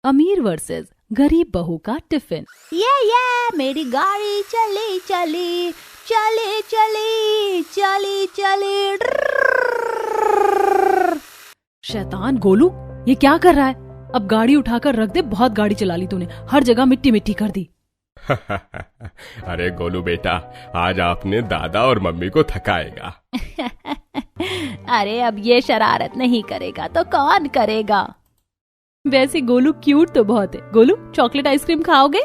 अमीर वर्सेस गरीब बहू का टिफिन। ये मेरी गाड़ी चली चली चली चली चली चली। शैतान गोलू, ये क्या कर रहा है? अब गाड़ी उठाकर रख दे, बहुत गाड़ी चला ली तूने, हर जगह मिट्टी मिट्टी कर दी। अरे गोलू बेटा, आज आपने दादा और मम्मी को थकाएगा। अरे अब ये शरारत नहीं करेगा तो कौन करेगा? वैसे गोलू क्यूट तो बहुत है। गोलू, चॉकलेट आइसक्रीम खाओगे?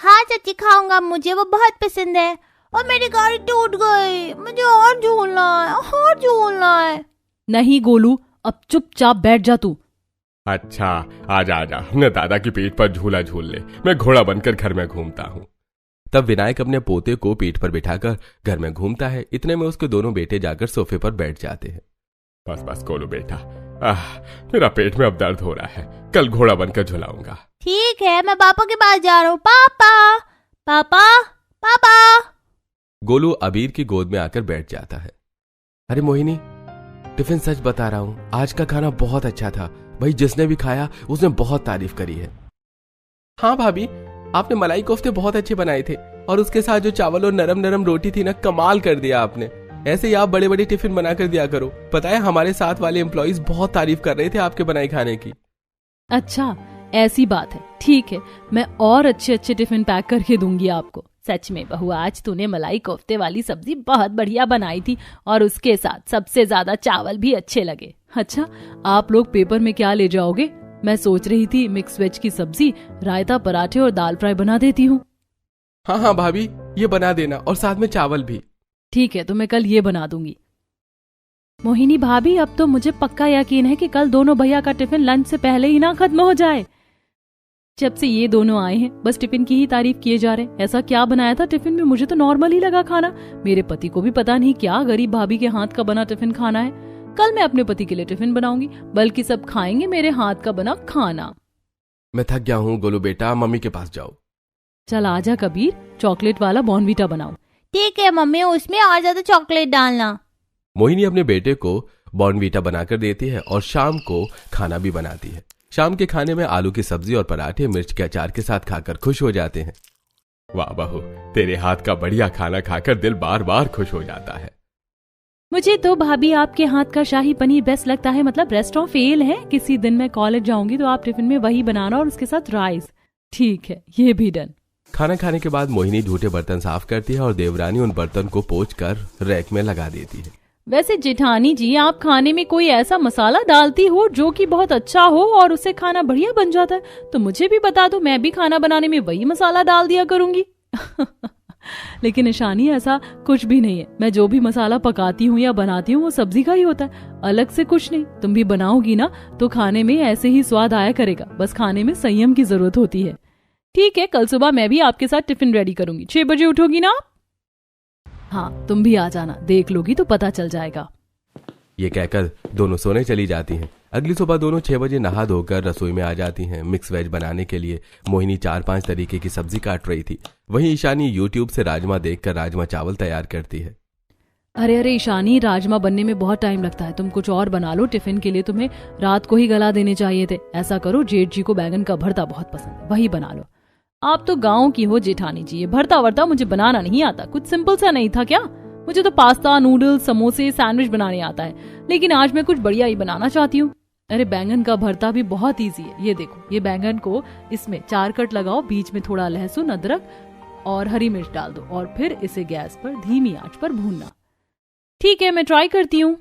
हाँ चाची खाऊंगा, मुझे वो बहुत पसंद है। और मेरी गाड़ी टूट गई, मुझे और झूलना है, और झूलना है। नहीं गोलू, अब चुपचाप बैठ जा तू। अच्छा, आजा आजा, अपने दादा की पीठ पर झूला झूल ले, मैं घोड़ा बनकर घर में घूमता हूँ। तब विनायक अपने पोते को पीठ पर बिठाकर घर में घूमता है। इतने में उसके दोनों बेटे जाकर सोफे पर बैठ जाते हैं। बस बस गोलू बेटा, मेरा पेट में अब दर्द हो रहा है, कल घोड़ा बनकर झुलाऊंगा। ठीक है, मैं पापा के पास जा रहा हूँ। पापा पापा पापा। गोलू अबीर की गोद में आकर बैठ जाता है। अरे मोहिनी, टिफिन सच बता रहा हूँ, आज का खाना बहुत अच्छा था भाई, जिसने भी खाया उसने बहुत तारीफ करी है। हाँ भाभी, आपने मलाई कोफ्ते बहुत अच्छे बनाए थे, और उसके साथ जो चावल और नरम नरम रोटी थी ना, कमाल कर दिया आपने। ऐसे ही आप बड़े बड़े टिफिन बना कर दिया करो। पता है, हमारे साथ वाले एम्प्लॉइज बहुत तारीफ कर रहे थे आपके बनाए खाने की। अच्छा, ऐसी बात है, ठीक है, मैं और अच्छे अच्छे टिफिन पैक करके दूंगी आपको। सच में बहू, आज तूने मलाई कोफ्ते वाली सब्जी बहुत बढ़िया बनाई थी, और उसके साथ सबसे ज्यादा चावल भी अच्छे लगे। अच्छा, आप लोग पेपर में क्या ले जाओगे? मैं सोच रही थी मिक्स वेज की सब्जी, रायता, पराठे और दाल फ्राई बना देती हूँ। हाँ हाँ भाभी, ये बना देना, और साथ में चावल भी। ठीक है, तो मैं कल ये बना दूंगी। मोहिनी भाभी, अब तो मुझे पक्का यकीन है कि कल दोनों भैया का टिफिन लंच से पहले ही ना खत्म हो जाए। जब से ये दोनों आए हैं बस टिफिन की ही तारीफ किए जा रहे हैं। ऐसा क्या बनाया था टिफिन में? मुझे तो नॉर्मल ही लगा खाना। मेरे पति को भी पता नहीं क्या गरीब भाभी के हाथ का बना टिफिन खाना है। कल मैं अपने पति के लिए टिफिन बनाऊंगी, बल्कि सब खाएंगे मेरे हाथ का बना खाना। मैं थक गया हूँ गोलू बेटा, मम्मी के पास जाओ। चल आजा कबीर, चॉकलेट वाला बॉर्नवीटा बनाओ। ठीक है मम्मी, उसमें और ज्यादा चॉकलेट डालना। मोहिनी अपने बेटे को बॉर्नवीटा बनाकर देती है और शाम को खाना भी बनाती है। शाम के खाने में आलू की सब्जी और पराठे मिर्च के अचार के साथ खाकर खुश हो जाते हैं। वाह बहू, तेरे हाथ का बढ़िया खाना खाकर दिल बार बार खुश हो जाता है। मुझे तो भाभी आपके हाथ का शाही पनीर बेस्ट लगता है। मतलब रेस्टोरेंट फेल है, किसी दिन मैं कॉलेज जाऊंगी तो आप टिफिन में वही बनाना, और उसके साथ राइस। ठीक है, ये भी डन। खाना खाने के बाद मोहिनी झूठे बर्तन साफ करती है और देवरानी उन बर्तन को पोंछकर रैक में लगा देती है। वैसे जेठानी जी, आप खाने में कोई ऐसा मसाला डालती हो जो कि बहुत अच्छा हो और उससे खाना बढ़िया बन जाता है, तो मुझे भी बता दो, मैं भी खाना बनाने में वही मसाला डाल दिया करूंगी। लेकिन ईशानी, ऐसा कुछ भी नहीं है। मैं जो भी मसाला पकाती हूँ या बनाती हूँ वो सब्जी का ही होता है, अलग से कुछ नहीं। तुम भी बनाओगी ना तो खाने में ऐसे ही स्वाद आया करेगा, बस खाने में संयम की जरूरत होती है। ठीक है, कल सुबह मैं भी आपके साथ टिफिन रेडी करूंगी। 6 बजे उठोगी ना? हाँ, तुम भी आ जाना, देख लोगी तो पता चल जाएगा। ये कहकर दोनों सोने चली जाती हैं। अगली सुबह दोनों 6 बजे नहा धोकर रसोई में आ जाती हैं। मिक्स वेज बनाने के लिए मोहिनी 4-5 तरीके की सब्जी काट रही थी, वहीं ईशानी यूट्यूब से राजमा देखकर राजमा चावल तैयार करती है। अरे ईशानी, राजमा बनने में बहुत टाइम लगता है, तुम कुछ और बना लो। टिफिन के लिए तुम्हें रात को ही गला देने चाहिए थे। ऐसा करो, जेठ जी को बैंगन का भरता बहुत पसंद है, वही बना लो। आप तो गाँव की हो जेठानी जी, ये भरता वर्ता मुझे बनाना नहीं आता। कुछ सिंपल सा नहीं था क्या? मुझे तो पास्ता, नूडल्स, समोसे, सैंडविच बनाने आता है, लेकिन आज मैं कुछ बढ़िया ही बनाना चाहती हूँ। अरे बैंगन का भरता भी बहुत इजी है। ये देखो, ये बैंगन को इसमें 4 कट लगाओ, बीच में थोड़ा लहसुन, अदरक और हरी मिर्च डाल दो, और फिर इसे गैस पर धीमी आंच पर भूनना। ठीक है, मैं ट्राई करती हूँ।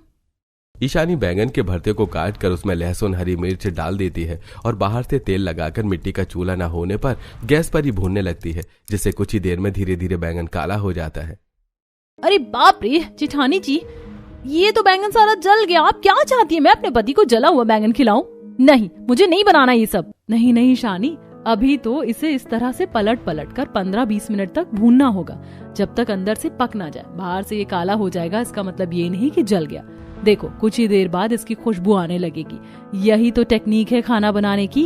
ईशानी बैंगन के भरते को काट कर उसमें लहसुन, हरी मिर्च डाल देती है और बाहर से तेल लगाकर मिट्टी का चूल्हा न होने पर गैस पर ही भूनने लगती है, जिससे कुछ ही देर में धीरे धीरे बैंगन काला हो जाता है। अरे बाप रे जेठानी जी, ये तो बैंगन सारा जल गया। आप क्या चाहती है, मैं अपने पति को जला हुआ बैंगन खिलाऊं? नहीं, मुझे नहीं बनाना ये सब। नहीं नहीं शानी, अभी तो इसे इस तरह से पलट पलट कर 15-20 मिनट तक भूनना होगा, जब तक अंदर से पक ना जाए। बाहर से ये काला हो जाएगा, इसका मतलब ये नहीं कि जल गया। देखो, कुछ ही देर बाद इसकी खुशबू आने लगेगी। यही तो टेक्निक है खाना बनाने की।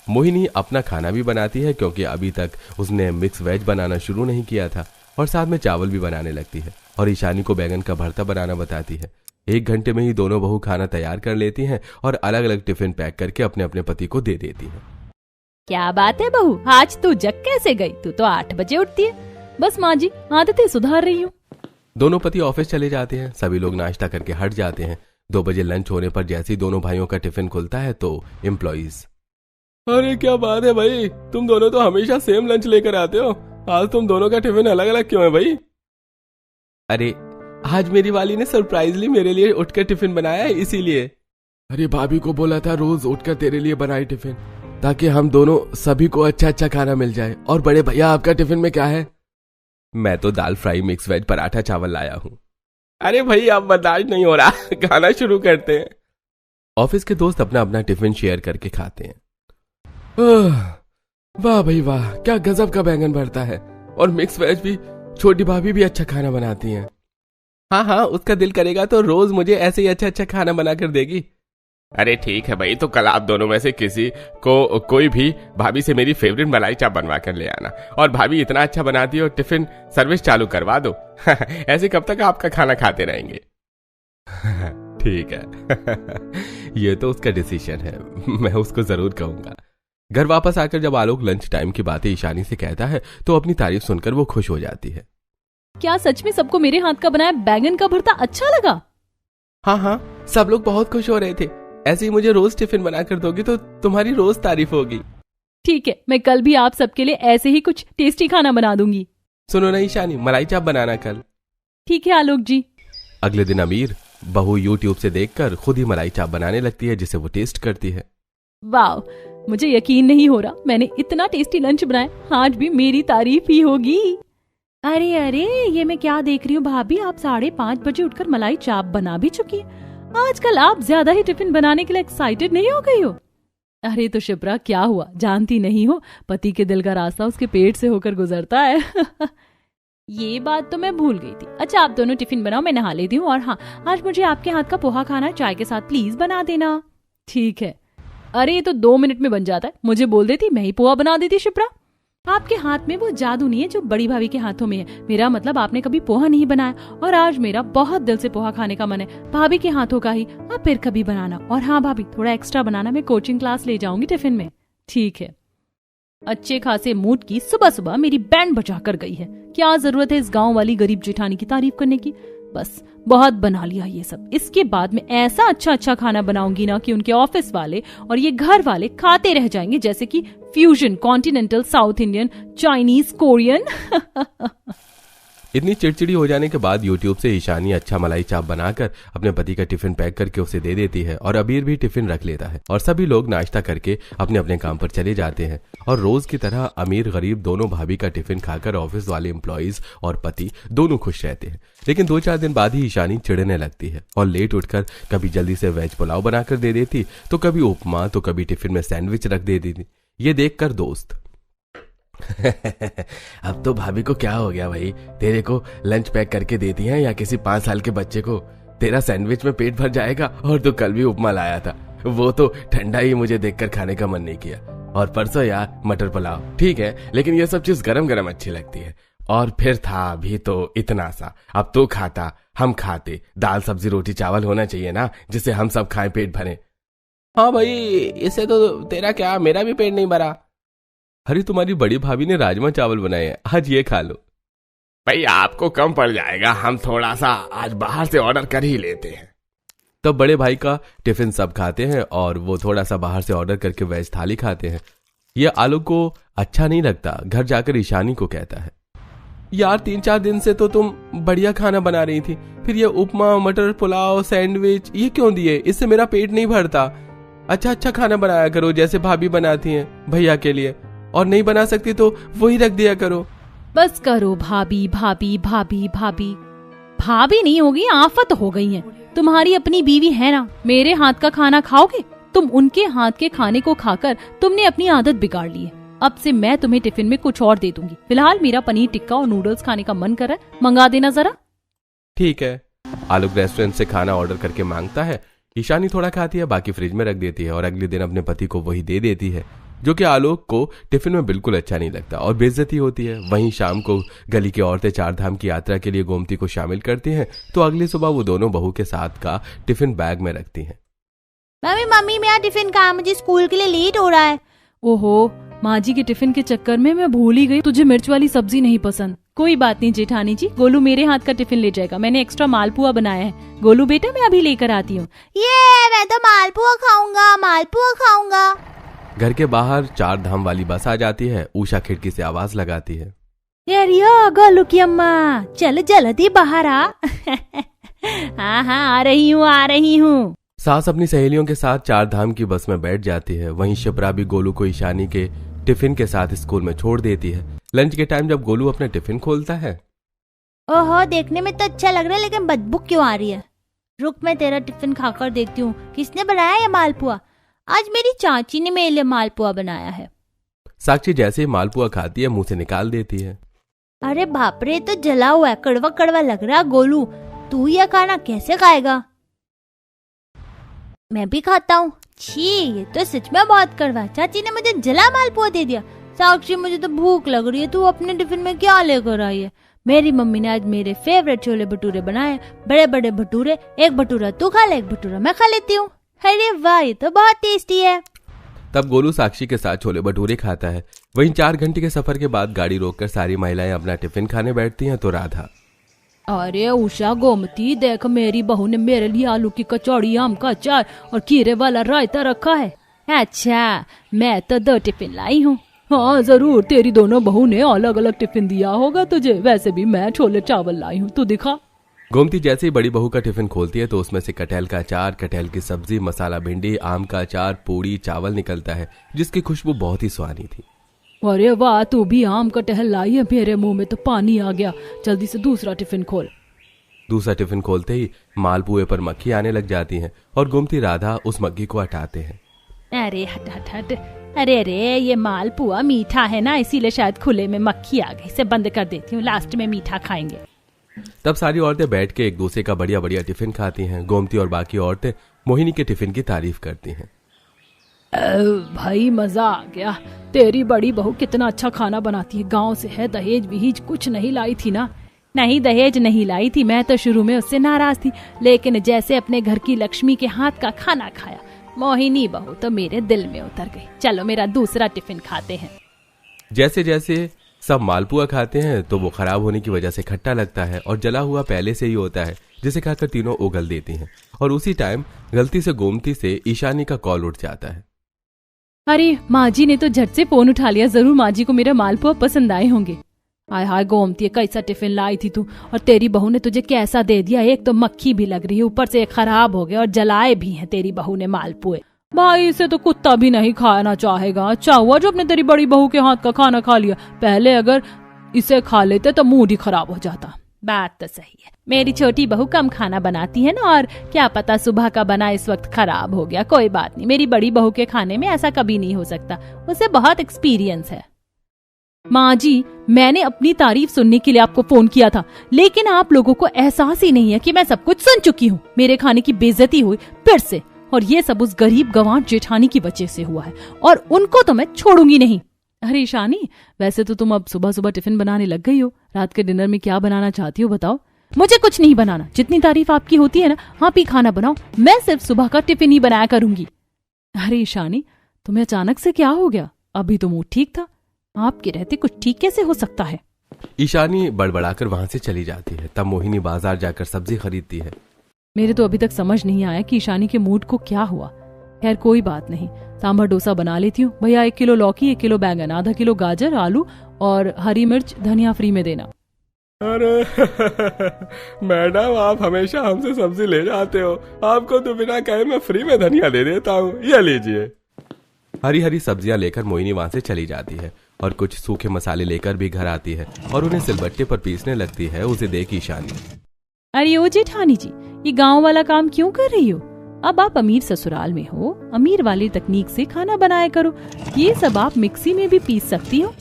मोहिनी अपना खाना भी बनाती है, क्योंकि अभी तक उसने मिक्स वेज बनाना शुरू नहीं किया था, और साथ में चावल भी बनाने लगती है और ईशानी को बैंगन का भरता बनाना बताती है। 1 घंटे में ही दोनों बहू खाना तैयार कर लेती हैं और अलग अलग टिफिन पैक करके अपने अपने पति को दे देती हैं। क्या बात है बहू, आज तू जग कैसे गई? तू तो 8 बजे उठती है। बस माँ जी, आदतें सुधार रही हूँ। दोनों पति ऑफिस चले जाते हैं। सभी लोग नाश्ता करके हट जाते हैं। 2 बजे लंच होने पर जैसे ही दोनों भाइयों का टिफिन खुलता है तो एम्प्लॉइज, अरे क्या बात है भाई, तुम दोनों तो हमेशा सेम लंच लेकर आते हो, आज तुम दोनों का टिफिन अलग अलग क्यों है भाई? अरे आज मेरी वाली ने सरप्राइजली मेरे लिए उठकर टिफिन बनाया है, इसीलिए। अरे भाभी को बोला था रोज उठकर तेरे लिए बनाए टिफिन, ताकि हम दोनों सभी को अच्छा अच्छा खाना मिल जाए। और बड़े भैया आपका टिफिन में क्या है? मैं तो दाल फ्राई मिक्स वेज पराठा चावल लाया हूँ। अरे भाई अब बर्दाश्त नहीं हो रहा, खाना शुरू करते हैं। ऑफिस के दोस्त अपना अपना टिफिन शेयर करके खाते हैं। वाह भाई वाह, क्या गजब का बैंगन भरता है। और मिक्स वेज भी, छोटी भाभी भी अच्छा खाना बनाती हैं। हाँ हाँ, उसका दिल करेगा तो रोज मुझे ऐसे ही अच्छा अच्छा खाना बना कर देगी। अरे ठीक है भाई, तो कल आप दोनों में से किसी को कोई भी भाभी से मेरी फेवरेट मलाई चाप बनवा कर ले आना। और भाभी इतना अच्छा बनाती है और टिफिन सर्विस चालू करवा दो। ऐसे कब तक आपका खाना खाते रहेंगे? ठीक है। ये तो उसका डिसीजन है, मैं उसको जरूर कहूंगा। घर वापस आकर जब आलोक लंच टाइम की बातें ईशानी से कहता है तो अपनी तारीफ सुनकर वो खुश हो जाती है। क्या सच में सबको मेरे हाथ का बनाया बैंगन का भरता अच्छा लगा? हाँ हाँ, सब लोग बहुत खुश हो रहे थे। ऐसे ही मुझे रोज टिफिन बनाकर दोगी तो तुम्हारी रोज तारीफ होगी। ठीक है, मैं कल भी आप सबके लिए ऐसे ही कुछ टेस्टी खाना बना दूंगी। सुनो ना ईशानी, मलाई चाप बनाना कल। ठीक है आलोक जी। अगले दिन अमीर बहू यूट्यूब से देखकर खुद ही मलाई चाप बनाने लगती है, जिसे वो टेस्ट करती है। वाह, मुझे यकीन नहीं हो रहा, मैंने इतना टेस्टी लंच बनाया, आज भी मेरी तारीफ ही होगी। अरे अरे, ये मैं क्या देख रही हूँ भाभी, आप 5:30 बजे उठकर मलाई चाप बना भी चुकी है। आजकल आप ज्यादा ही टिफिन बनाने के लिए एक्साइटेड नहीं हो गई हो? अरे तो शिप्रा, क्या हुआ, जानती नहीं हो, पति के दिल का रास्ता उसके पेट से होकर गुजरता है। ये बात तो मैं भूल गई थी। अच्छा आप दोनों टिफिन बनाओ, मैं नहा लेती हूँ। और हाँ, आज मुझे आपके हाथ का पोहा खाना है, चाय के साथ प्लीज बना देना। ठीक है। अरे ये तो 2 मिनट में बन जाता है, मुझे बोल देती, मैं ही पोहा बना देती। शिप्रा, आपके हाथ में वो जादू नहीं है जो बड़ी भाभी के हाथों में है। मेरा मतलब आपने कभी पोहा नहीं बनाया और आज मेरा बहुत दिल से पोहा खाने का मन है, भाभी के हाथों का ही। आप फिर कभी बनाना। और हाँ भाभी, थोड़ा एक्स्ट्रा बनाना, मैं कोचिंग क्लास ले जाऊंगी टिफिन में। ठीक है। अच्छे खासे मूड की सुबह सुबह मेरी बैंड बजा कर गई है। क्या जरूरत है इस गांव वाली गरीब जेठानी की तारीफ करने की? बस बहुत बना लिया ये सब। इसके बाद में ऐसा अच्छा अच्छा खाना बनाऊंगी ना कि उनके ऑफिस वाले और ये घर वाले खाते रह जाएंगे, जैसे कि fusion, continental, south Indian, Chinese, Korean. इतनी चिड़चिड़ी हो जाने के बाद यूट्यूब से ईशानी अच्छा मलाई चाप बनाकर अपने पति का टिफिन पैक करके उसे दे देती है और अबीर भी टिफिन रख लेता है और सभी लोग नाश्ता करके अपने अपने काम पर चले जाते हैं। और रोज की तरह अमीर गरीब दोनों भाभी का टिफिन खाकर ऑफिस वाले एम्प्लॉइज और पति दोनों खुश रहते हैं। लेकिन 2-4 दिन बाद ही ईशानी चिढ़ने लगती है और लेट उठकर कभी जल्दी से वेज पुलाव बनाकर दे देती, तो कभी उपमा, तो कभी टिफिन में सैंडविच रख दे देती। ये देखकर दोस्त, अब तो भाभी को क्या हो गया भाई, तेरे को लंच पैक करके देती हैं या किसी 5 साल के बच्चे को? तेरा सैंडविच में पेट भर जाएगा। और तो कल भी उपमा लाया था, वो तो ठंडा ही मुझे देखकर खाने का मन नहीं किया। और परसों यार मटर पुलाव, ठीक है, लेकिन ये सब चीज गरम गरम अच्छी लगती है। और फिर था भी तो इतना सा, अब तो खाता, हम खाते, दाल सब्जी रोटी चावल होना चाहिए ना, जिससे हम सब खाएं, पेट भरे। हाँ भाई, इससे तो तेरा क्या, मेरा भी पेट नहीं भरा। अरे तुम्हारी बड़ी भाभी ने राजमा चावल बनाए हैं, आज ये खा लो। भाई आपको कम पड़ जाएगा, हम थोड़ा सा आज बाहर से ऑर्डर कर ही लेते हैं। तब बड़े भाई का टिफिन सब खाते हैं और वो थोड़ा सा बाहर से ऑर्डर करके वेज थाली खाते हैं। ये आलोक को अच्छा नहीं लगता। घर जाकर ईशानी को कहता है, यार 3-4 दिन से तो तुम बढ़िया खाना बना रही थी, फिर ये उपमा, मटर पुलाव, सैंडविच ये क्यों दिए? इससे मेरा पेट नहीं भरता। अच्छा अच्छा खाना बनाया करो जैसे भाभी बनाती हैं भैया के लिए, और नहीं बना सकती तो वही रख दिया करो। बस करो भाभी भाभी भाभी भाभी। भाभी नहीं होगी, आफत हो गई है। तुम्हारी अपनी बीवी है ना, मेरे हाथ का खाना खाओगे? तुम उनके हाथ के खाने को खाकर तुमने अपनी आदत बिगाड़ ली है। अब से मैं तुम्हें टिफिन में कुछ और दे दूंगी। फिलहाल मेरा पनीर टिक्का और नूडल्स खाने का मन कर रहा है, मंगा देना जरा। ठीक है। आलोक रेस्टोरेंट से खाना ऑर्डर करके मांगता है। ईशानी थोड़ा खाती है, बाकी फ्रिज में रख देती है और अगले दिन अपने पति को वही दे देती है, जो कि आलोक को टिफिन में बिल्कुल अच्छा नहीं लगता और बेइज्जती होती है। वहीं शाम को गली की औरतें 4 धाम की यात्रा के लिए गोमती को शामिल करती हैं, तो अगली सुबह वो दोनों बहू के साथ का टिफिन बैग में रखती हैं। मम्मी मेरा टिफिन कहाँ, मुझे स्कूल के लिए लेट हो रहा है। ओहो, माँ जी के टिफिन के चक्कर में मैं भूल ही गई तुझे मिर्च वाली सब्जी नहीं पसंद। कोई बात नहीं जेठानी जी, गोलू मेरे हाथ का टिफिन ले जाएगा। मैंने एक्स्ट्रा मालपुआ बनाया है। गोलू बेटा मैं अभी लेकर आती हूँ। ये मैं तो मालपुआ खाऊंगा, मालपुआ खाऊंगा। घर के बाहर 4 धाम वाली बस आ जाती है। उषा खिड़की से आवाज लगाती है, रियो गोलू की अम्मा, चल जल्दी बाहर आ। हाँ आ रही हूँ। सास अपनी सहेलियों के साथ 4 धाम की बस में बैठ जाती है। वहीं शिप्रा भी गोलू को ईशानी के टिफिन के साथ स्कूल में छोड़ देती है। लंच के टाइम जब गोलू अपने टिफिन खोलता है, ओहो देखने में तो अच्छा लग रहा है, लेकिन बदबू क्यों आ रही है? रुक मैं तेरा टिफिन खाकर देखती हूँ किसने बनाया ये मालपुआ। आज मेरी चाची ने मेरे लिए मालपुआ बनाया है। साक्षी जैसे ही मालपुआ खाती है मुंह से निकाल देती है। अरे बाप रे, तो जला हुआ है, कड़वा कड़वा लग रहा है। गोलू तू यह खाना कैसे खाएगा? मैं भी खाता हूँ। छी, ये तो सच में बहुत कड़वा। चाची ने मुझे जला मालपुआ दे दिया। साक्षी मुझे तो भूख लग रही है, तू अपने टिफिन में क्या लेकर आई है? मेरी मम्मी ने आज मेरे फेवरेट छोले भटूरे बनाए, बड़े बड़े भटूरे। एक भटूरा तू खा ले, एक भटूरा मैं खा लेती हूँ। अरे वाह, ये तो बहुत टेस्टी है। तब गोलू साक्षी के साथ छोले भटूरे खाता है। वहीं 4 घंटे के सफर के बाद गाड़ी रोककर सारी महिलाएं अपना टिफिन खाने बैठती हैं तो राधा, अरे उषा गोमती देख, मेरी बहू ने मेरे लिए आलू की कचौड़ी, आम का अचार और खीरे वाला रायता रखा है। अच्छा, मैं तो 2 टिफिन लाई हूँ। हाँ जरूर, तेरी दोनों बहू ने अलग अलग टिफिन दिया होगा तुझे। वैसे भी मैं छोले चावल लाई हूँ, तू दिखा। गोमती जैसे ही बड़ी बहू का टिफिन खोलती है तो उसमें से कटहल का अचार, कटहल की सब्जी, मसाला भिंडी, आम का अचार, पूड़ी, चावल निकलता है जिसकी खुशबू बहुत ही सुहानी थी। अरे वाह, तू भी आम कटहल लाई है। मेरे मुंह में तो पानी आ गया। जल्दी से दूसरा टिफिन खोल। दूसरा टिफिन खोलते ही मालपुए पर मक्खी आने लग जाती है और गोमती राधा उस मक्खी को हटाते हैं। अरे हट हट हट, अरे ये मालपुआ मीठा है ना, इसीलिए शायद खुले में मक्खी आ गई। इसे बंद कर देती हूँ, लास्ट में मीठा खाएंगे। तब सारी औरतें बैठ के एक दूसरे का बढ़िया बढ़िया टिफिन खाती हैं। गोमती और बाकी औरतें मोहिनी के टिफिन की तारीफ करती हैं। भाई मजा आ गया। तेरी बड़ी बहू कितना अच्छा खाना बनाती है। गांव से है, दहेज विहेज कुछ नहीं लाई थी ना? नहीं, दहेज नहीं लाई थी। मैं तो शुरू में उससे नाराज थी, लेकिन जैसे अपने घर की लक्ष्मी के हाथ का खाना खाया, मोहिनी बहू तो मेरे दिल में उतर गई। चलो मेरा दूसरा टिफिन खाते हैं। जैसे जैसे सब मालपुआ खाते हैं तो वो खराब होने की वजह से खट्टा लगता है और जला हुआ पहले से ही होता है, जिसे खाकर तीनों उगल देती हैं। और उसी टाइम गलती से गोमती से ईशानी का कॉल उठ जाता है। अरे माँ जी ने तो झट से फोन उठा लिया। जरूर माँ जी को मेरा मालपुआ पसंद आए होंगे। हाय हाय गोमती, कैसा टिफिन लाई थी तू, और तेरी बहू ने तुझे कैसा दे दिया। एक तो मक्खी भी लग रही है, ऊपर से खराब हो गया और जलाए भी हैं तेरी बहू ने मालपुए। भाई इसे तो कुत्ता भी नहीं खाना चाहेगा। अच्छा हुआ जो अपने तेरी बड़ी बहू के हाथ का खाना खा लिया। पहले अगर इसे खा लेते तो मूड ही खराब हो जाता। बात तो सही है, मेरी छोटी बहू कम खाना बनाती है ना, और क्या पता सुबह का बना इस वक्त खराब हो गया। कोई बात नहीं, मेरी बड़ी बहू के खाने में ऐसा कभी नहीं हो सकता, उसे बहुत एक्सपीरियंस है। माँ जी, मैंने अपनी तारीफ सुनने के लिए आपको फोन किया था, लेकिन आप लोगों को एहसास ही नहीं है कि मैं सब कुछ सुन चुकी हूँ। मेरे खाने की बेइज्जती हुई फिर से, और ये सब उस गरीब गंवार जेठानी की वजह से हुआ है, और उनको तो मैं छोड़ूंगी नहीं। अरे ईशानी, वैसे तो तुम अब सुबह सुबह टिफिन बनाने लग गई हो। रात के डिनर में क्या बनाना चाहती हो बताओ? मुझे कुछ नहीं बनाना। जितनी तारीफ आपकी होती है ना, आप ही खाना बनाओ। मैं सिर्फ सुबह का टिफिन ही बनाया करूंगी। अरे ईशानी, तुम्हें अचानक से क्या हो गया? अभी तो मूड ठीक था। आपके रहते कुछ ठीक कैसे हो सकता है? ईशानी बड़बड़ाकर वहां से चली जाती है। तब मोहिनी बाजार जाकर सब्जी खरीदती है। मेरे तो अभी तक समझ नहीं आया कि ईशानी के मूड को क्या हुआ। खैर कोई बात नहीं, सांभर डोसा बना लेती हूँ। भैया 1 किलो लौकी, 1 किलो बैंगन, आधा किलो गाजर, आलू और हरी मिर्च धनिया फ्री में देना। अरे मैडम, आप हमेशा हमसे सब्जी ले जाते हो। आपको तो बिना कहे मैं फ्री में धनिया दे देता हूँ, ये लीजिए। हरी हरी सब्जियां लेकर मोहिनी वहां से चली जाती है और कुछ सूखे मसाले लेकर भी घर आती है और उन्हें सिलबट्टे पर पीसने लगती है। उसे देख ईशानी, अरे ओ जेठानी जी, ये गांव वाला काम क्यों कर रही हो? अब आप अमीर ससुराल में हो, अमीर वाली तकनीक से खाना बनाया करो। ये सब आप मिक्सी में भी पीस सकती हो।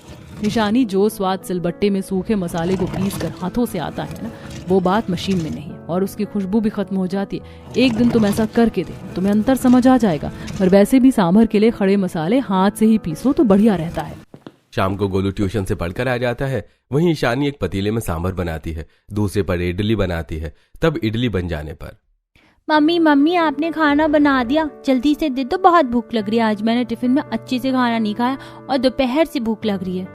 ईशानी, जो स्वाद सिलबट्टे में सूखे मसाले को पीस कर हाथों से आता है ना, वो बात मशीन में नहीं है, और उसकी खुशबू भी खत्म हो जाती है। एक दिन तुम ऐसा करके देखो, तुम्हें अंतर समझ आ जाएगा। और वैसे भी सांभर के लिए खड़े मसाले हाथ से ही पीसो तो बढ़िया रहता है। शाम को गोलू ट्यूशन से पढ़कर आ जाता है। वहीं ईशानी एक पतीले में सांभर बनाती है, दूसरे पर इडली बनाती है। तब इडली बन जाने पर, मम्मी मम्मी आपने खाना बना दिया, जल्दी से दे दो, बहुत भूख लग रही है। आज मैंने टिफिन में अच्छे से खाना नहीं खाया और दोपहर से भूख लग रही है।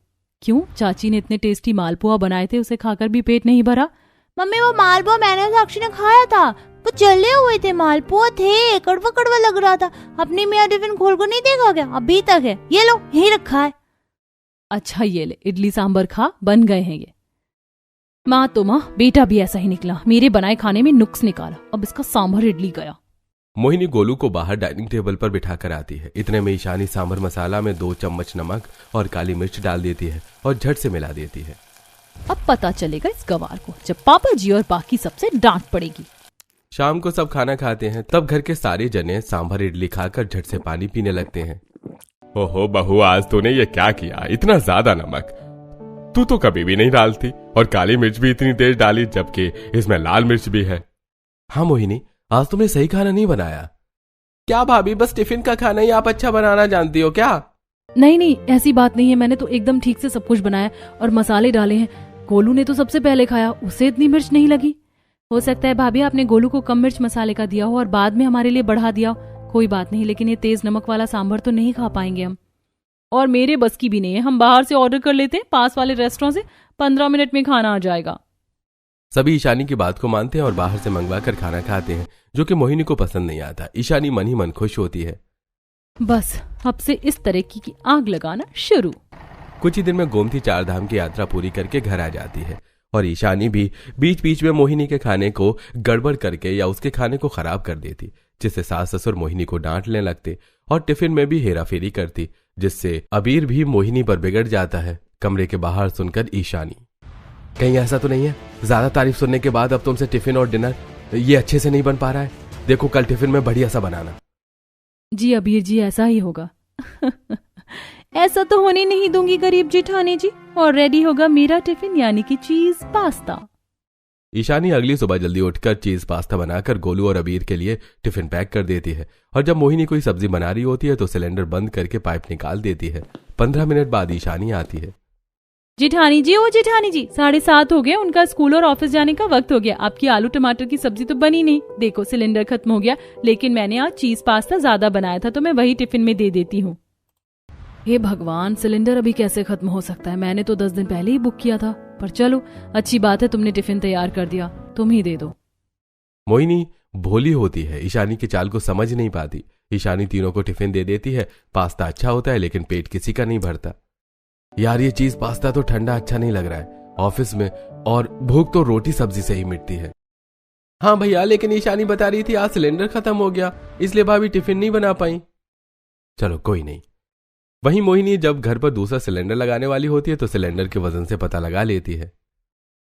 क्यों, चाची ने इतने टेस्टी मालपुआ बनाए थे, उसे खाकर भी पेट नहीं भरा? मम्मी वो मालपुआ मैंने और साक्षी ने खाया था, वो जले हुए थे मालपुआ थे, कड़वा कड़वा लग रहा था। अपनी मेरा टिफिन खोल कर नहीं देखा क्या? अभी तक है, ये लो यही रखा है। अच्छा ये ले, इडली सांभर खा, बन गए हैं ये। माँ तो माँ, बेटा भी ऐसा ही निकला, मेरे बनाए खाने में नुक्स निकाला, अब इसका सांभर इडली गया। मोहिनी गोलू को बाहर डाइनिंग टेबल पर बिठाकर आती है। इतने में ईशानी सांभर मसाला में 2 चम्मच नमक और काली मिर्च डाल देती है और झट से मिला देती है। अब पता चलेगा इस गवार को, जब पापा जी और बाकी सबसे डांट पड़ेगी। शाम को सब खाना खाते हैं, तब घर के सारे जने सांभर इडली खाकर झट से पानी पीने लगते हैं। ओहो बहू, आज तूने ये क्या किया, इतना ज्यादा नमक तू तो कभी भी नहीं डालती, और काली मिर्च भी इतनी तेज डाली, जबकि इसमें लाल मिर्च भी है। हाँ मोहिनी, आज तुमने सही खाना नहीं बनाया। क्या भाभी, बस टिफिन का खाना ही आप अच्छा बनाना जानती हो क्या? नहीं नहीं, ऐसी बात नहीं है, मैंने तो एकदम ठीक से सब कुछ बनाया और मसाले डाले हैं। गोलू ने तो सबसे पहले खाया, उसे इतनी मिर्च नहीं लगी। हो सकता है भाभी आपने गोलू को कम मिर्च मसाले का दिया हो और बाद में हमारे लिए बढ़ा दिया हो। कोई बात नहीं, लेकिन ये तेज नमक वाला सांभर तो नहीं खा पाएंगे हम, और मेरे बस की भी नहीं है। हम बाहर से ऑर्डर कर लेते हैं, पास वाले रेस्टोरेंट से, 15 मिनट में खाना आ जाएगा। सभी ईशानी की बात को मानते हैं और बाहर से मंगवा कर खाना खाते हैं, जो कि मोहिनी को पसंद नहीं आता। ईशानी मन ही मन खुश होती है। बस अब से इस तरह की आग लगाना शुरू। कुछ ही दिन में गोमती 4 धाम की यात्रा पूरी करके घर आ जाती है, और ईशानी भी बीच बीच में मोहिनी के खाने को गड़बड़ करके या उसके खाने को खराब कर देती, जिससे सास ससुर मोहिनी को डांटने लगते और टिफिन में भी हेराफेरी करती, जिससे अबीर भी मोहिनी पर बिगड़ जाता है। कमरे के बाहर सुनकर ईशानी, कहीं ऐसा तो नहीं है ज्यादा तारीफ सुनने के बाद अब तुमसे टिफिन और डिनर ये अच्छे से नहीं बन पा रहा है? देखो कल टिफिन में बढ़िया सा बनाना। जी अबीर जी, ऐसा ही होगा। ऐसा तो होने नहीं दूंगी गरीब जेठानी जी, और रेडी होगा मेरा टिफिन, यानी कि चीज पास्ता। ईशानी अगली सुबह जल्दी उठकर चीज पास्ता बनाकर गोलू और अबीर के लिए टिफिन पैक कर देती है, और जब मोहिनी कोई सब्जी बना रही होती है तो सिलेंडर बंद करके पाइप निकाल देती है। 15 मिनट बाद ईशानी आती है। जेठानी जी, ओ जेठानी जी, 7:30 हो गए, उनका स्कूल और ऑफिस जाने का वक्त हो गया। आपकी आलू टमाटर की सब्जी तो बनी नहीं, देखो सिलेंडर खत्म हो गया, लेकिन मैंने आज चीज पास्ता ज्यादा बनाया था तो मैं वही टिफिन में दे देती हूँ। हे भगवान, सिलेंडर अभी कैसे खत्म हो सकता है? मैंने तो 10 दिन पहले ही बुक किया था, पर चलो अच्छी बात है तुमने टिफिन तैयार कर दिया, तुम ही दे दो। मोहिनी भोली होती है, ईशानी की चाल को समझ नहीं पाती। ईशानी तीनों को टिफिन दे देती है। पास्ता अच्छा होता है लेकिन पेट किसी का नहीं भरता। यार ये चीज पास्ता तो ठंडा अच्छा नहीं लग रहा है ऑफिस में, और भूख तो रोटी सब्जी से ही मिटती है। हाँ भैया, लेकिन ईशानी बता रही थी आज सिलेंडर खत्म हो गया, इसलिए भाभी टिफिन नहीं बना पाई। चलो कोई नहीं। वहीं मोहिनी जब घर पर दूसरा सिलेंडर लगाने वाली होती है तो सिलेंडर के वजन से पता लगा लेती है।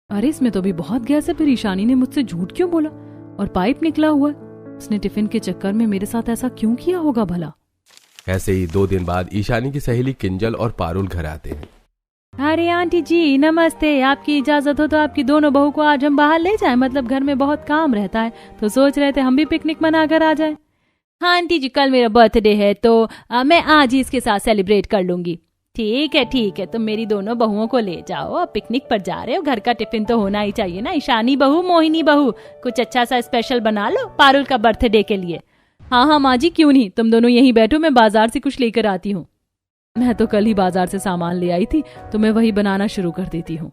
अरे इसमें तो अभी बहुत गैस है, फिर ईशानी ने मुझसे झूठ क्यों बोला? और पाइप निकला हुआ है, उसने टिफिन के चक्कर में मेरे साथ ऐसा क्यों किया होगा भला? ऐसे ही 2 दिन बाद ईशानी की सहेली किंजल और पारुल घर आते हैं। अरे आंटी जी नमस्ते, आपकी इजाजत हो तो आपकी दोनों बहू को आज हम बाहर ले जाएं, मतलब घर में बहुत काम रहता है तो सोच रहे थे हम भी पिकनिक मनाकर आ जाएं। हाँ आंटी जी, कल मेरा बर्थडे है तो मैं आज ही इसके साथ सेलिब्रेट कर लूंगी। ठीक है, तुम मेरी दोनों बहुओं को ले जाओ, अब पिकनिक पर जा रहे हो, घर का टिफिन तो होना ही चाहिए ना। ईशानी बहू, मोहिनी बहू, कुछ अच्छा सा स्पेशल बना लो पारुल का बर्थडे के लिए। हाँ माँ जी, क्यों नहीं, तुम दोनों यहीं बैठो, मैं बाजार से कुछ लेकर आती हूँ। मैं तो कल ही बाजार से सामान ले आई थी तो मैं वही बनाना शुरू कर देती हूँ।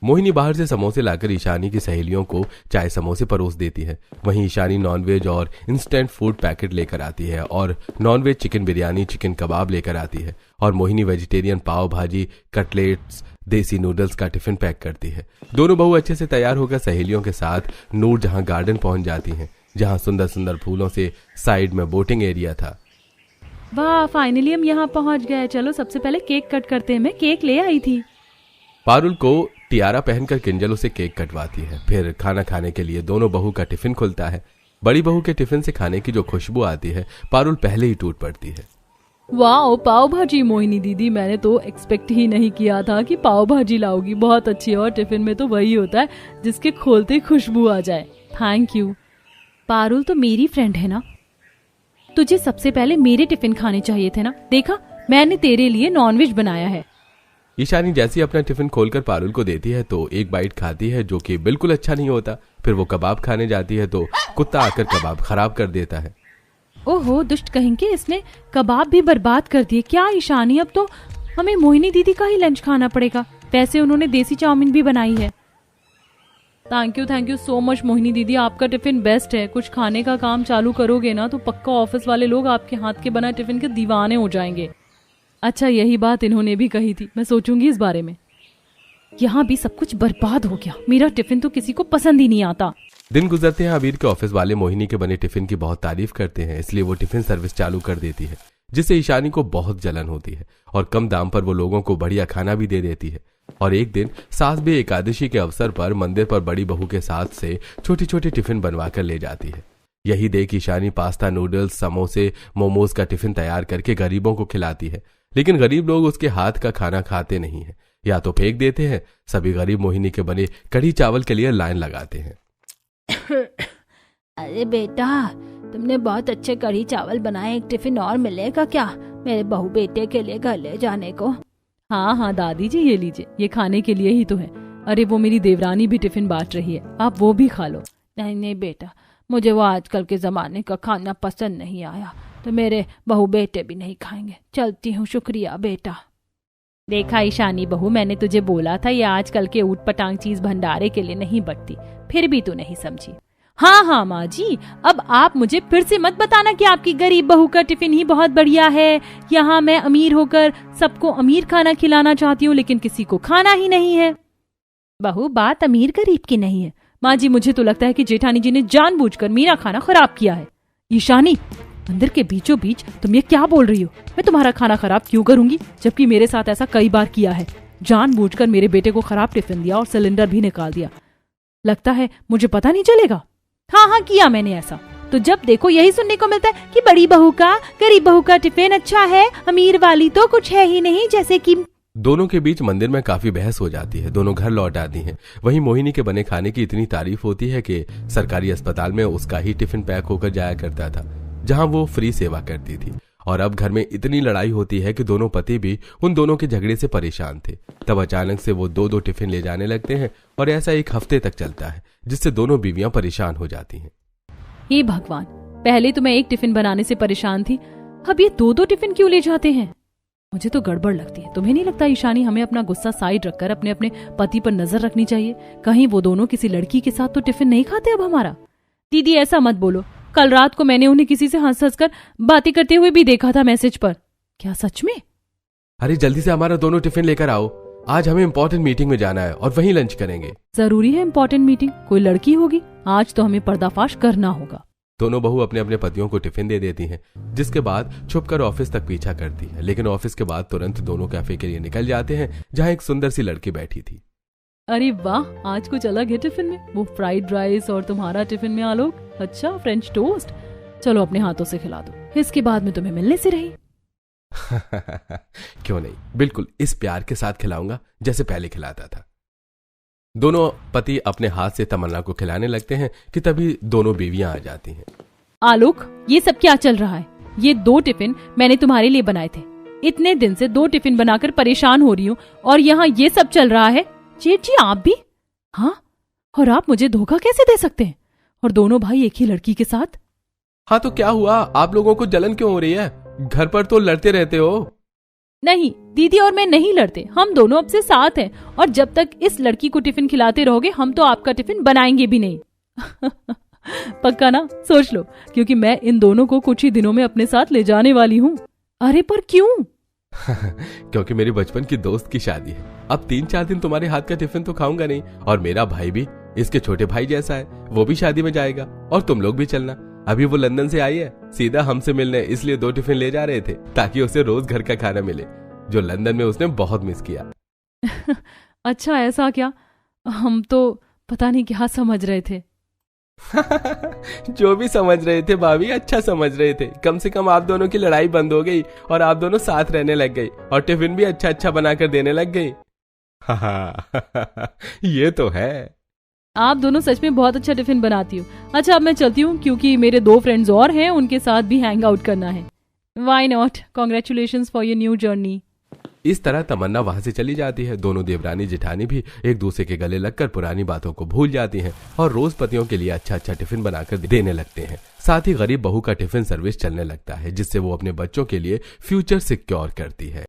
मोहिनी बाहर से समोसे लाकर ईशानी की सहेलियों को चाय समोसे परोस देती है। वहीं ईशानी नॉनवेज और इंस्टेंट फूड पैकेट लेकर आती है, और नॉनवेज चिकन बिरयानी, चिकन कबाब लेकर आती है, और मोहिनी वेजिटेरियन पाव भाजी, कटलेट्स, देसी नूडल्स का टिफिन पैक करती है। दोनों बहू अच्छे से तैयार होकर सहेलियों के साथ नूरजहां गार्डन पहुंच जाती हैं, जहां सुंदर सुंदर फूलों से साइड में बोटिंग एरिया था। वाह, फाइनली हम यहाँ पहुंच गए। चलो सबसे पहले केक कट करते हैं, मैं केक ले आई थी। पारुल को टियारा पहनकर किंजल उसे केक कटवाती है। फिर खाना खाने के लिए दोनों बहू का टिफिन खुलता है। बड़ी बहू के टिफिन से खाने की जो खुशबू आती है, पारुल पहले ही टूट पड़ती है। वाह, पाव भाजी मोहिनी दीदी, मैंने तो एक्सपेक्ट ही नहीं किया था कि पाव भाजी लाओगी, बहुत अच्छी है, और टिफिन में तो वही होता है जिसके खोलते खुशबू आ जाए। Thank you. पारुल तो मेरी फ्रेंड है ना, तुझे सबसे पहले मेरे टिफिन खाने चाहिए थे ना। देखा, मैंने तेरे लिए नॉनवेज बनाया है। ईशानी जैसे ही अपना टिफिन खोलकर पारुल को देती है तो एक बाइट खाती है जो कि बिल्कुल अच्छा नहीं होता। फिर वो कबाब खाने जाती है तो कुत्ता आकर कबाब खराब कर देता है। ओहो, दुष्ट कहेंगे, इसने कबाब भी बर्बाद कर दिए। क्या ईशानी, अब तो हमें मोहिनी दीदी का ही लंच खाना पड़ेगा। वैसे उन्होंने देसी चाउमीन भी बनाई है। Thank you so much Mohini दीदी, आपका टिफिन बेस्ट है। कुछ खाने का काम चालू करोगे ना तो पक्का ऑफिस वाले लोग आपके हाथ के बना टिफिन के दीवाने हो जाएंगे। अच्छा, यही बात इन्होंने भी कही थी, मैं सोचूंगी इस बारे में। यहाँ भी सब कुछ बर्बाद हो गया, मेरा टिफिन तो किसी को पसंद ही नहीं आता। दिन गुजरते हैं, अबीर के ऑफिस वाले मोहिनी के बने टिफिन की बहुत तारीफ करते हैं, इसलिए वो टिफिन सर्विस चालू कर देती है, जिससे ईशानी को बहुत जलन होती है और कम दाम पर वो लोगों को बढ़िया खाना भी दे देती है। और एक दिन सास भी एकादशी के अवसर पर मंदिर पर बड़ी बहू के साथ से छोटी छोटी टिफिन बनवा कर ले जाती है। यही देख ईशानी पास्ता, नूडल्स, समोसे, मोमोज का टिफिन तैयार करके गरीबों को खिलाती है, लेकिन गरीब लोग उसके हाथ का खाना खाते नहीं है, या तो फेंक देते हैं। सभी गरीब मोहिनी के बने कढ़ी चावल के लिए लाइन लगाते हैं। अरे बेटा, तुमने बहुत अच्छे कढ़ी चावल बनाए, एक टिफिन और मिलेगा क्या मेरे बहू बेटे के लिए घर ले जाने को? हाँ दादी जी, ये लीजिए, ये खाने के लिए ही तो है। अरे वो मेरी देवरानी भी टिफिन बांट रही है, आप वो भी खा लो। नहीं बेटा, मुझे वो आजकल के जमाने का खाना पसंद नहीं आया, तो मेरे बहू बेटे भी नहीं खाएंगे। चलती हूँ, शुक्रिया बेटा। देखा ईशानी बहू, मैंने तुझे बोला था ये आजकल के ऊट पटांग चीज भंडारे के लिए नहीं बटती, फिर भी तू नहीं समझी। हाँ माँ जी, अब आप मुझे फिर से मत बताना कि आपकी गरीब बहू का टिफिन ही बहुत बढ़िया है। यहाँ मैं अमीर होकर सबको अमीर खाना खिलाना चाहती हूँ, लेकिन किसी को खाना ही नहीं है। बहू, बात अमीर गरीब की नहीं है। माँ जी, मुझे तो लगता है कि जेठानी जी ने जानबूझकर मेरा खाना खराब किया है। ईशानी, अंदर के बीचों बीच तुम ये क्या बोल रही हो? मैं तुम्हारा खाना खराब क्यों करूंगी, जबकि मेरे साथ ऐसा कई बार किया है। जानबूझकर मेरे बेटे को खराब टिफिन दिया और सिलेंडर भी निकाल दिया। लगता है मुझे पता नहीं चलेगा। हाँ, किया मैंने ऐसा। तो जब देखो यही सुनने को मिलता है कि बड़ी बहू का गरीब बहू का टिफिन अच्छा है, अमीर वाली तो कुछ है ही नहीं। जैसे कि दोनों के बीच मंदिर में काफी बहस हो जाती है। दोनों घर लौट आती हैं। वहीं मोहिनी के बने खाने की इतनी तारीफ होती है कि सरकारी अस्पताल में उसका ही टिफिन पैक होकर जाया करता था, जहां वो फ्री सेवा करती थी। और अब घर में इतनी लड़ाई होती है कि दोनों पति भी उन दोनों के झगड़े से परेशान थे। तब अचानक से वो दो टिफिन ले जाने लगते हैं और ऐसा एक हफ्ते तक चलता है, जिससे दोनों बीवियां परेशान हो जाती हैं। हे भगवान, पहले तो मैं एक टिफिन बनाने से परेशान थी, अब ये दो टिफिन क्यों ले जाते हैं? मुझे तो गड़बड़ लगती है। तुम्हें नहीं लगता ईशानी, हमें अपना गुस्सा साइड रखकर अपने अपने पति पर नजर रखनी चाहिए? कहीं वो दोनों किसी लड़की के साथ तो टिफिन नहीं खाते अब हमारा। दीदी ऐसा मत बोलो, कल रात को मैंने उन्हें किसी से हंस कर बातें करते हुए भी देखा था मैसेज पर। क्या सच में? अरे जल्दी से हमारा दोनों टिफिन लेकर आओ, आज हमें इम्पोर्टेंट मीटिंग में जाना है और वहीं लंच करेंगे। जरूरी है इम्पोर्टेंट मीटिंग? कोई लड़की होगी? आज तो हमें पर्दाफाश करना होगा। दोनों बहू अपने अपने पतियों को टिफिन दे देती हैं, जिसके बाद छुपकर ऑफिस तक पीछा करती है। लेकिन ऑफिस के बाद तुरंत दोनों कैफे के लिए निकल जाते हैं, जहां एक सुंदर सी लड़की बैठी थी। अरे वाह, आज कुछ अलग है टिफिन में। वो फ्राइड राइस और तुम्हारा टिफिन में आलोक, अच्छा फ्रेंच टोस्ट। चलो अपने हाथों से खिला दो, इसके बाद में तुम्हें मिलने से रही। क्यों नहीं, बिल्कुल इस प्यार के साथ खिलाऊंगा जैसे पहले खिलाता था। दोनों पति अपने हाथ से तमन्ना को खिलाने लगते हैं कि तभी दोनों बीवियां आ जाती हैं। आलोक, ये सब क्या चल रहा है? ये 2 टिफिन मैंने तुम्हारे लिए बनाए थे। इतने दिन से 2 टिफिन बनाकर परेशान हो रही हूँ और यहाँ ये सब चल रहा है। जेठ जी आप भी? हाँ, और आप मुझे धोखा कैसे दे सकते हैं? और दोनों भाई एक ही लड़की के साथ? हाँ तो क्या हुआ, आप लोगों को जलन क्यों हो रही है? घर पर तो लड़ते रहते हो। नहीं, दीदी और मैं नहीं लड़ते, हम दोनों अब से साथ हैं। और जब तक इस लड़की को टिफिन खिलाते रहोगे, हम तो आपका टिफिन बनाएंगे भी नहीं। पक्का ना? सोच लो, क्योंकि मैं इन दोनों को कुछ ही दिनों में अपने साथ ले जाने वाली हूँ। अरे पर क्यों? क्योंकि मेरी बचपन की दोस्त की शादी है। अब 3-4 दिन तुम्हारे हाथ का टिफिन तो खाऊंगा नहीं। और मेरा भाई भी इसके छोटे भाई जैसा है, वो भी शादी में जाएगा और तुम लोग भी चलना। अभी वो लंदन से आई है सीधा हमसे मिलने, इसलिए 2 टिफिन ले जा रहे थे ताकि उसे रोज घर का खाना मिले, जो लंदन में उसने बहुत मिस किया। अच्छा ऐसा क्या? हम तो पता नहीं क्या समझ रहे थे। जो भी समझ रहे थे भाभी, अच्छा समझ रहे थे। कम से कम आप दोनों की लड़ाई बंद हो गई और आप दोनों साथ रहने लग गई और टिफिन भी अच्छा अच्छा बनाकर देने लग गई। ये तो है। आप दोनों सच में बहुत अच्छा टिफिन बनाती हो। अच्छा अब मैं चलती हूँ, क्योंकि मेरे 2 फ्रेंड्स और हैं, उनके साथ भी हैंग आउट करना है। Why not? Congratulations for your new journey. इस तरह तमन्ना वहां से चली जाती है। दोनों देवरानी जेठानी भी एक दूसरे के गले लगकर पुरानी बातों को भूल जाती हैं और रोज पतियों के लिए अच्छा अच्छा टिफिन बनाकर देने लगते हैं। साथ ही गरीब बहू का टिफिन सर्विस चलने लगता है, जिससे वो अपने बच्चों के लिए फ्यूचर सिक्योर करती है।